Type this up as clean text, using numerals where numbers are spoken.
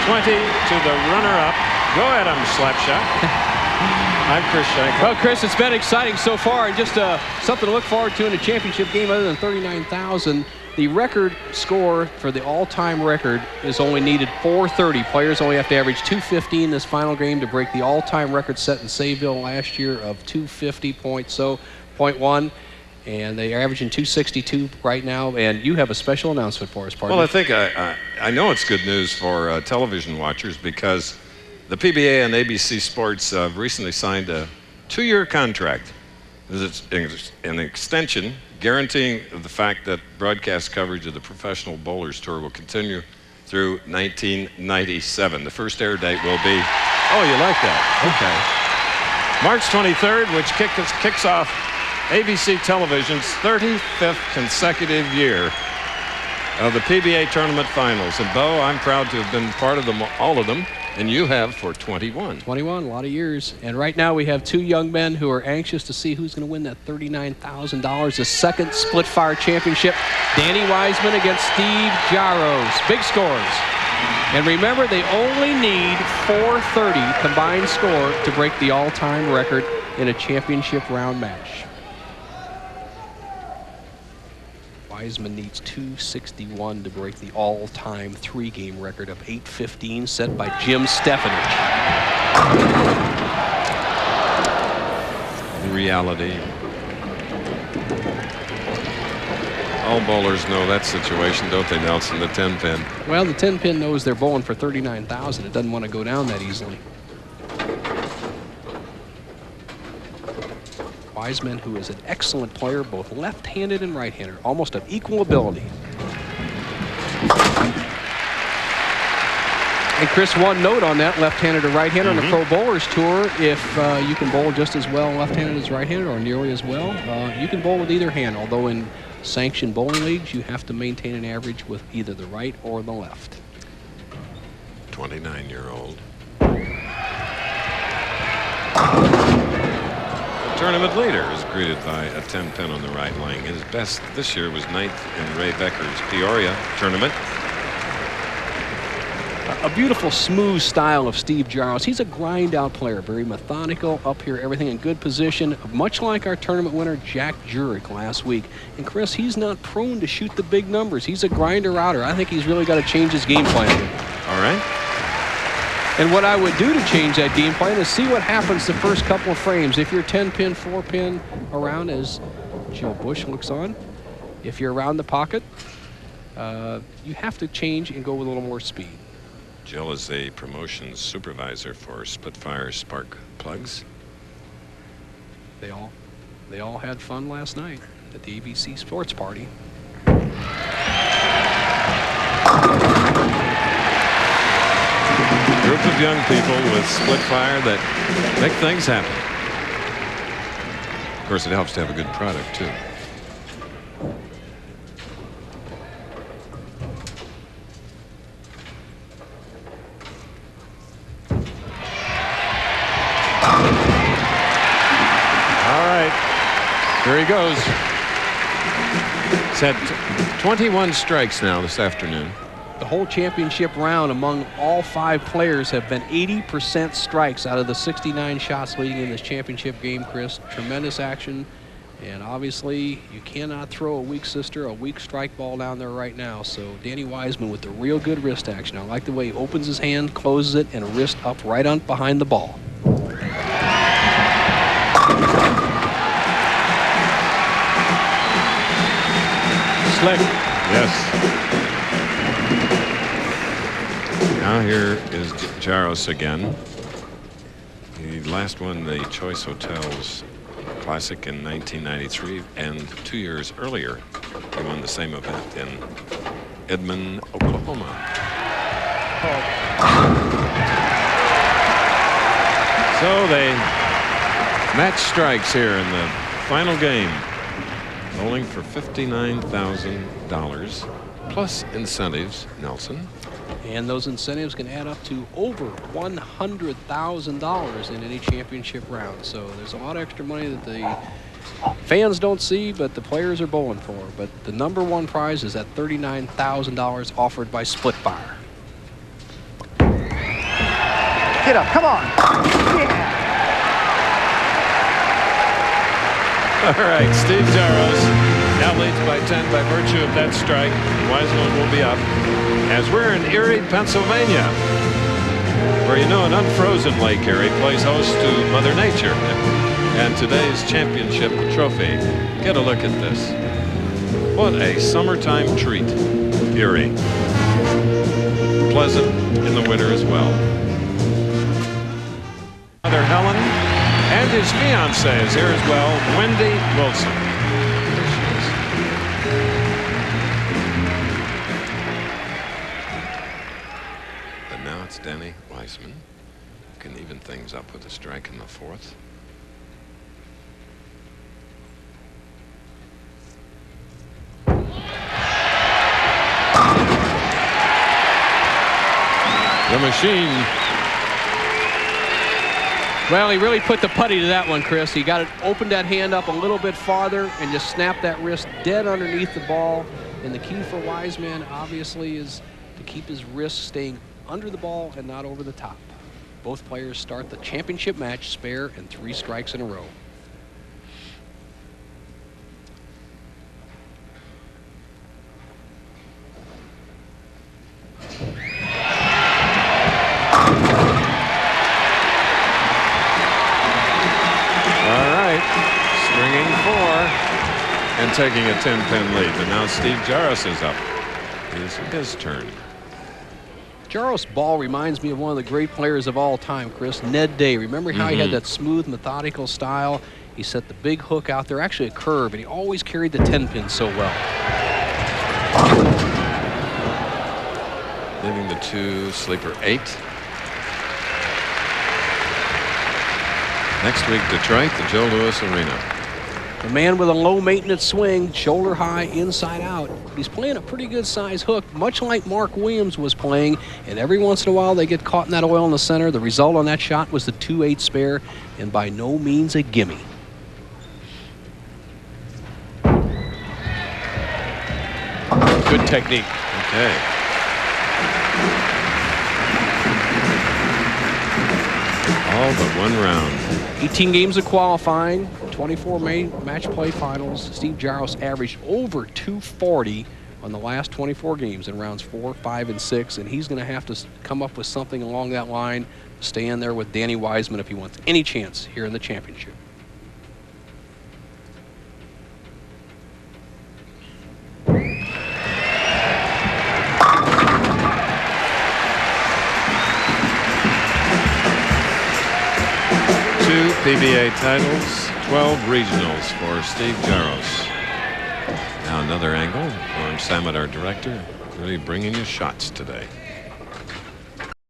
20 to the runner-up. Go at him, Slapshot. I'm Chris Shank. Well, Chris, it's been exciting so far, and just something to look forward to in the championship game other than 39,000. The record score for the all-time record is only needed 430. Players only have to average 250 in this final game to break the all-time record set in Sayville last year of 250.1. And they are averaging 262 right now. And you have a special announcement for us, partner. Well, I think I know it's good news for television watchers because the PBA and ABC Sports recently signed a 2-year contract. It's an extension guaranteeing the fact that broadcast coverage of the Professional Bowlers Tour will continue through 1997. The first air date will be, oh, you like that? Okay. March 23rd, which kicks off ABC Television's 35th consecutive year of the PBA Tournament Finals. And, Bo, I'm proud to have been part of them, all of them. And you have for 21. 21, a lot of years. And right now we have 2 young men who are anxious to see who's going to win that $39,000, the second Splitfire championship. Danny Wiseman against Steve Jaros. Big scores. And remember, they only need 430 combined score to break the all-time record in a championship round match. Wiseman needs 261 to break the all-time 3-game record of 815 set by Jim Stefanich. In reality, all bowlers know that situation, don't they, Nelson? The 10-pin. Well, the 10-pin knows they're bowling for 39,000. It doesn't want to go down that easily. Wiseman, who is an excellent player, both left-handed and right-handed, almost of equal ability. And Chris, one note on that, left-handed or right-handed on the Pro Bowlers Tour, if you can bowl just as well left-handed as right-handed or nearly as well, you can bowl with either hand, although in sanctioned bowling leagues, you have to maintain an average with either the right or the left. 29-year-old. Tournament leader is greeted by a 10-pin on the right wing. His best this year was 9th in Ray Becker's Peoria tournament. A beautiful, smooth style of Steve Jaros. He's a grind-out player, very methodical, up here, everything in good position, much like our tournament winner, Jack Jurek, last week. And Chris, he's not prone to shoot the big numbers. He's a grinder-outer. I think he's really got to change his game plan here. All right. And what I would do to change that game plan is see what happens the first couple of frames. If you're 10-pin, 4-pin around, as Joe Bush looks on, if you're around the pocket, you have to change and go with a little more speed. Jill is a promotions supervisor for Splitfire Spark Plugs. They all had fun last night at the ABC Sports Party. Group of young people with Splitfire that make things happen. Of course, it helps to have a good product, too. All right. Here he goes. He's had 21 strikes now this afternoon. The whole championship round among all 5 players have been 80% strikes out of the 69 shots leading in this championship game, Chris. Tremendous action. And obviously, you cannot throw a weak sister, a weak strike ball down there right now. So Danny Wiseman with the real good wrist action. I like the way he opens his hand, closes it, and a wrist up right on behind the ball. Slick. Yes. Now here is Jaros again. He last won the Choice Hotels Classic in 1993, and 2 years earlier he won the same event in Edmond, Oklahoma. So they match strikes here in the final game, bowling for $59,000 plus incentives, Nelson. And those incentives can add up to over $100,000 in any championship round. So there's a lot of extra money that the fans don't see, but the players are bowling for. But the #1 prize is that $39,000 offered by Splitfire. it up. Come on. Yeah. All right, Steve Jaros now leads by 10 by virtue of that strike. Wiseman will be up as we're in Erie, Pennsylvania, where you know an unfrozen Lake Erie plays host to Mother Nature and today's championship trophy. Get a look at this. What a summertime treat, Erie. Pleasant in the winter as well. Mother Helen and his fiancée is here as well, Wendy Wilson. There she is. But now it's Danny Wiseman. Can even things up with a strike in the fourth. The machine. Well, he really put the putty to that one, Chris. He got it, opened that hand up a little bit farther and just snapped that wrist dead underneath the ball. And the key for Wiseman, obviously, is to keep his wrist staying under the ball and not over the top. Both players start the championship match spare and 3 strikes in a row. And taking a 10-pin lead, but now Steve Jaros is up. It's his turn. Jaros' ball reminds me of one of the great players of all time, Chris, Ned Day. Remember how he had that smooth, methodical style? He set the big hook out there, actually a curve, and he always carried the 10-pin so well. Leaving the 2, sleeper 8. Next week, Detroit, the Joe Louis Arena. The man with a low-maintenance swing, shoulder high, inside out. He's playing a pretty good-sized hook, much like Mark Williams was playing. And every once in a while, they get caught in that oil in the center. The result on that shot was the 2-8 spare, and by no means a gimme. Good technique. Okay. All but one round. 18 games of qualifying, 24 match play finals. Steve Jaros averaged over 240 on the last 24 games in rounds 4, 5, and 6, and he's going to have to come up with something along that line to stay in there with Danny Wiseman if he wants any chance here in the championship. PBA titles, 12 regionals for Steve Jaros. Now another angle. Norm Sammet, our director, really bringing you shots today.